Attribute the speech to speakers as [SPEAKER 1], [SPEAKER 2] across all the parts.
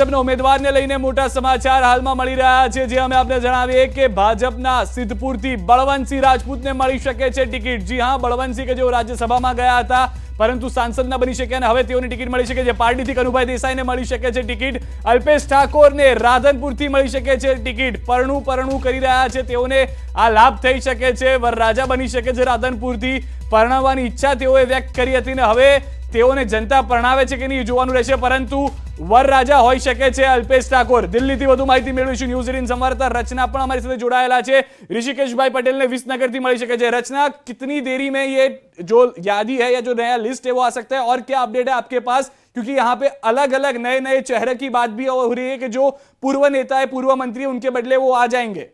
[SPEAKER 1] ભાજપના ઉમેદવારને લઈને મોટા સમાચાર હાલમાં મળી રહ્યા છે, જે અમે આપને જણાવીએ કે ભાજપના સિદ્ધપુરથી બળવંતસિંહ રાજપૂતને મળી શકે છે ટિકિટ। જી હા, બળવંતસિંહ કે જેઓ રાજ્યસભામાં ગયા હતા પરંતુ સાંસદ ન બની શક્યા અને હવે તેઓની ટિકિટ મળી શકે છે। પાર્ટીથી કનુભાઈ દેસાઈને મળી શકે છે ટિકિટ। અલ્પેશ ઠાકોરને રાધનપુરથી મળી શકે છે ટિકિટ। પરણું કરી રહ્યા છે તેઓને આ લાભ થઈ શકે છે। વરરાજા બની શકે છે રાધનપુરથી। પરણવાની ઈચ્છા તેઓએ વ્યક્ત કરી હતી ને હવે તેઓને જનતા પરણાવે છે કે નહીં જોવાનું રહેશે, પરંતુ વરરાજા હોઈ શકે છે અલ્પેશ ઠાકોર। દિલ્હીથી વધુ માહિતી મેળવીશું। ન્યૂઝ 18 સંવાદદાતા रचना પણ हमारे साथ जोड़ाયેલા છે। ऋषिकेश भाई पटेल ने विसनगर मળી શકે છે। रचना, कितनी देरी में ये जो यादी है या जो नया लिस्ट है वो आ सकता है और क्या अपडेट है आपके पास, क्योंकि यहाँ पे अलग अलग नए चेहरे की बात भी हो रही है कि जो पूर्व नेता है, पूर्व मंत्री, उनके बदले वो आ जाएंगे।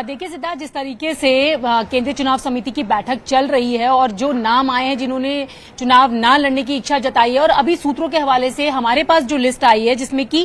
[SPEAKER 2] देखिए सिद्धार्थ, जिस तरीके से केंद्रीय चुनाव समिति की बैठक चल रही है और जो नाम आए हैं जिन्होंने चुनाव ना लड़ने की इच्छा जताई है, और अभी सूत्रों के हवाले से हमारे पास जो लिस्ट आई है जिसमें कि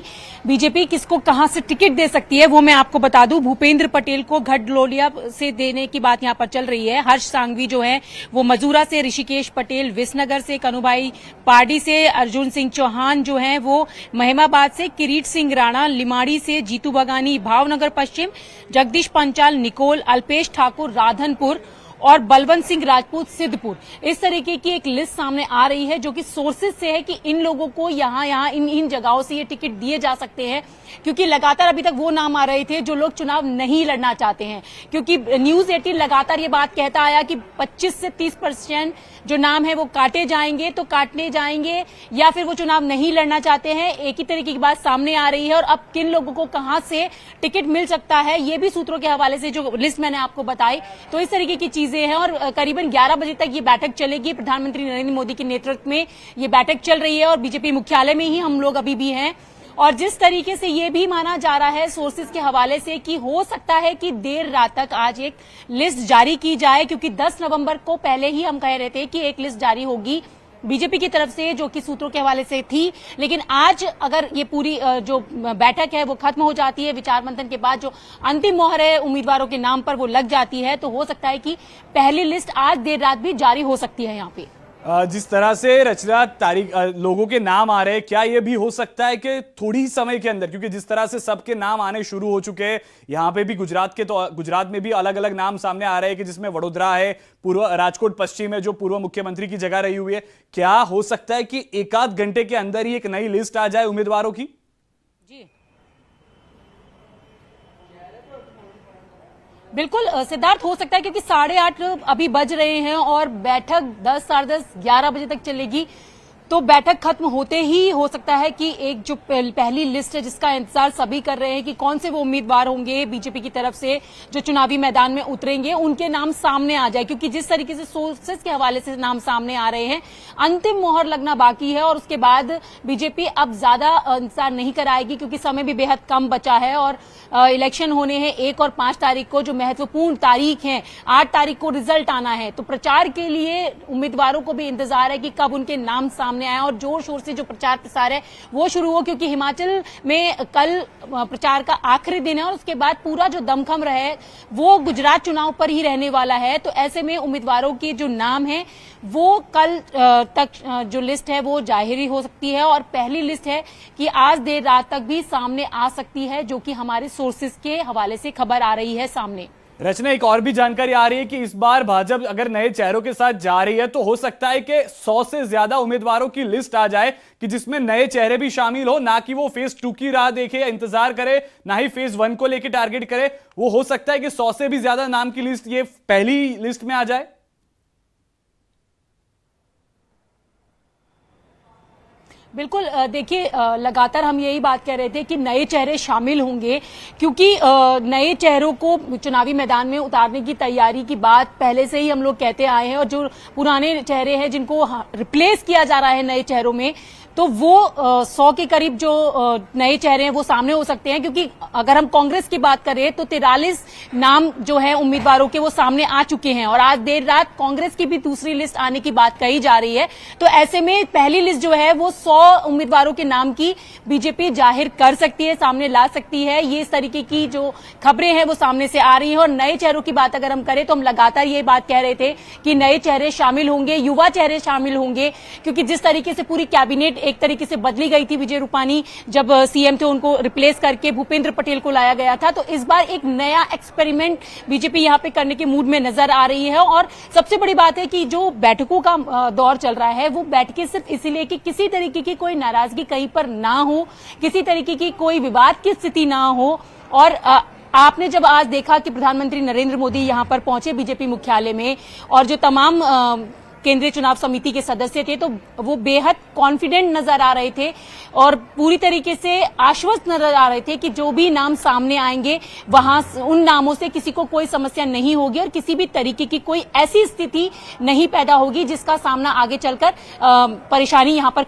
[SPEAKER 2] बीजेपी किसको कहां से टिकट दे सकती है वो मैं आपको बता दूं। भूपेंद्र पटेल को घटलोलिया से देने की बात यहां पर चल रही है। हर्ष सांघवी जो है वो मजूरा से, ऋषिकेश पटेल विसनगर से, कनुभाई पार्डी से, अर्जुन सिंह चौहान जो है वो महिमाबाद से, किरीट सिंह राणा लिमाड़ी से, जीतू बगानी भावनगर पश्चिम, जगदीश पंचाल निकोल, अल्पेश ठाकुर राधनपुर और बलवंत सिंह राजपूत सिद्धपुर। इस तरीके की एक लिस्ट सामने आ रही है जो कि सोर्सेज से है कि इन लोगों को यहाँ इन जगहों से ये टिकट दिए जा सकते हैं, क्योंकि लगातार अभी तक वो नाम आ रहे थे जो लोग चुनाव नहीं लड़ना चाहते हैं। क्योंकि न्यूज 18 लगातार ये बात कहता आया कि 25 से 30% जो नाम है वो काटे जाएंगे, तो काटने जाएंगे या फिर वो चुनाव नहीं लड़ना चाहते हैं। एक ही तरीके की बात सामने आ रही है और अब किन लोगों को कहां से टिकट मिल सकता है ये भी सूत्रों के हवाले से जो लिस्ट मैंने आपको बताई, तो इस तरीके की चीजें हैं। और करीबन 11 बजे तक ये बैठक चलेगी। प्रधानमंत्री नरेंद्र मोदी के नेतृत्व में ये बैठक चल रही है और बीजेपी मुख्यालय में ही हम लोग अभी भी हैं। और जिस तरीके से ये भी माना जा रहा है सोर्सेज के हवाले से कि हो सकता है कि देर रात तक आज एक लिस्ट जारी की जाए, क्योंकि 10 नवंबर को पहले ही हम कह रहे थे कि एक लिस्ट जारी होगी बीजेपी की तरफ से, जो कि सूत्रों के हवाले से थी। लेकिन आज अगर ये पूरी जो बैठक है वो खत्म हो जाती है, विचार मंथन के बाद जो अंतिम मोहर है उम्मीदवारों के नाम पर वो लग जाती है, तो हो सकता है कि पहली लिस्ट आज देर रात भी जारी हो सकती है। यहाँ पे
[SPEAKER 1] जिस तरह से रचना तारीख लोगों के नाम आ रहे हैं, क्या ये भी हो सकता है कि थोड़ी ही समय के अंदर, क्योंकि जिस तरह से सबके नाम आने शुरू हो चुके हैं, यहाँ पे भी गुजरात में भी अलग अलग नाम सामने आ रहे हैं कि जिसमें वडोदरा है, पूर्व राजकोट पश्चिम है जो पूर्व मुख्यमंत्री की जगह रही हुई है। क्या हो सकता है कि एक आध घंटे के अंदर ही एक नई लिस्ट आ जाए उम्मीदवारों की?
[SPEAKER 2] जी बिल्कुल सिद्धार्थ, हो सकता है, क्योंकि 8:30 अभी बज रहे हैं और बैठक 10, 10:30, 11 बजे तक चलेगी। तो बैठक खत्म होते ही हो सकता है कि एक जो पहली लिस्ट है जिसका इंतजार सभी कर रहे हैं कि कौन से वो उम्मीदवार होंगे बीजेपी की तरफ से जो चुनावी मैदान में उतरेंगे, उनके नाम सामने आ जाए। क्योंकि जिस तरीके से सोर्सेज के हवाले से नाम सामने आ रहे हैं, अंतिम मोहर लगना बाकी है और उसके बाद बीजेपी अब ज्यादा इंतजार नहीं कराएगी, क्योंकि समय भी बेहद कम बचा है और इलेक्शन होने हैं 1 और 5 तारीख को, जो महत्वपूर्ण तारीख है। 8 तारीख को रिजल्ट आना है, तो प्रचार के लिए उम्मीदवारों को भी इंतजार है कि कब उनके नाम सामने आए और जोर शोर से जो प्रचार प्रसार है वो शुरू हो, क्योंकि हिमाचल में कल प्रचार का आखिरी दिन है और उसके बाद पूरा जो दमखम रहे वो गुजरात चुनाव पर ही रहने वाला है। तो ऐसे में उम्मीदवारों के जो नाम है वो कल तक जो लिस्ट है वो जाहिर हो सकती है और पहली लिस्ट है कि आज देर रात तक भी सामने आ सकती है, जो कि हमारे सोर्सेज के हवाले से खबर आ रही है सामने।
[SPEAKER 1] रचना, एक और भी जानकारी आ रही है कि इस बार भाजपा अगर नए चेहरों के साथ जा रही है तो हो सकता है कि 100 से ज्यादा उम्मीदवारों की लिस्ट आ जाए कि जिसमें नए चेहरे भी शामिल हो, ना कि वो फेज 2 की राह देखे या इंतजार करे, ना ही फेज 1 को लेकर टारगेट करे। वो हो सकता है कि 100 से भी ज्यादा नाम की लिस्ट ये पहली लिस्ट में आ जाए।
[SPEAKER 2] बिल्कुल, देखिए लगातार हम यही बात कह रहे थे कि नए चेहरे शामिल होंगे, क्योंकि नए चेहरों को चुनावी मैदान में उतारने की तैयारी की बात पहले से ही हम लोग कहते आए हैं और जो पुराने चेहरे हैं जिनको रिप्लेस किया जा रहा है नए चेहरों में, तो वो 100 के करीब जो नए चेहरे हैं वो सामने हो सकते हैं, क्योंकि अगर हम कांग्रेस की बात करें तो 43 नाम जो है उम्मीदवारों के वो सामने आ चुके हैं और आज देर रात कांग्रेस की भी दूसरी लिस्ट आने की बात कही जा रही है। तो ऐसे में पहली लिस्ट जो है वो 100 उम्मीदवारों के नाम की बीजेपी जाहिर कर सकती है, सामने ला सकती है। ये इस तरीके की जो खबरें हैं वो सामने से आ रही है। और नए चेहरों की बात अगर हम करें तो हम लगातार ये बात कह रहे थे कि नए चेहरे शामिल होंगे, युवा चेहरे शामिल होंगे, क्योंकि जिस तरीके से पूरी कैबिनेट एक तरीके से बदली गई थी, विजय रूपानी जब सीएम थे उनको रिप्लेस करके भूपेंद्र पटेल को लाया गया था, तो इस बार एक नया एक्सपेरिमेंट बीजेपी यहां पे करने के मूड में नजर आ रही है। और सबसे बड़ी बात है कि जो बैठकों का दौर चल रहा है वो बैठकें सिर्फ इसीलिए कि किसी तरीके की कोई नाराजगी कहीं पर ना हो, किसी तरीके की कोई विवाद की स्थिति ना हो। और आपने जब आज देखा कि प्रधानमंत्री नरेंद्र मोदी यहां पर पहुंचे बीजेपी मुख्यालय में और जो तमाम केंद्रीय चुनाव समिति के सदस्य थे तो वो बेहद कॉन्फिडेंट नजर आ रहे थे और पूरी तरीके से आश्वस्त नजर आ रहे थे कि जो भी नाम सामने आएंगे वहां उन नामों से किसी को कोई समस्या नहीं होगी और किसी भी तरीके की कोई ऐसी स्थिति नहीं पैदा होगी जिसका सामना आगे चलकर परेशानी यहां पर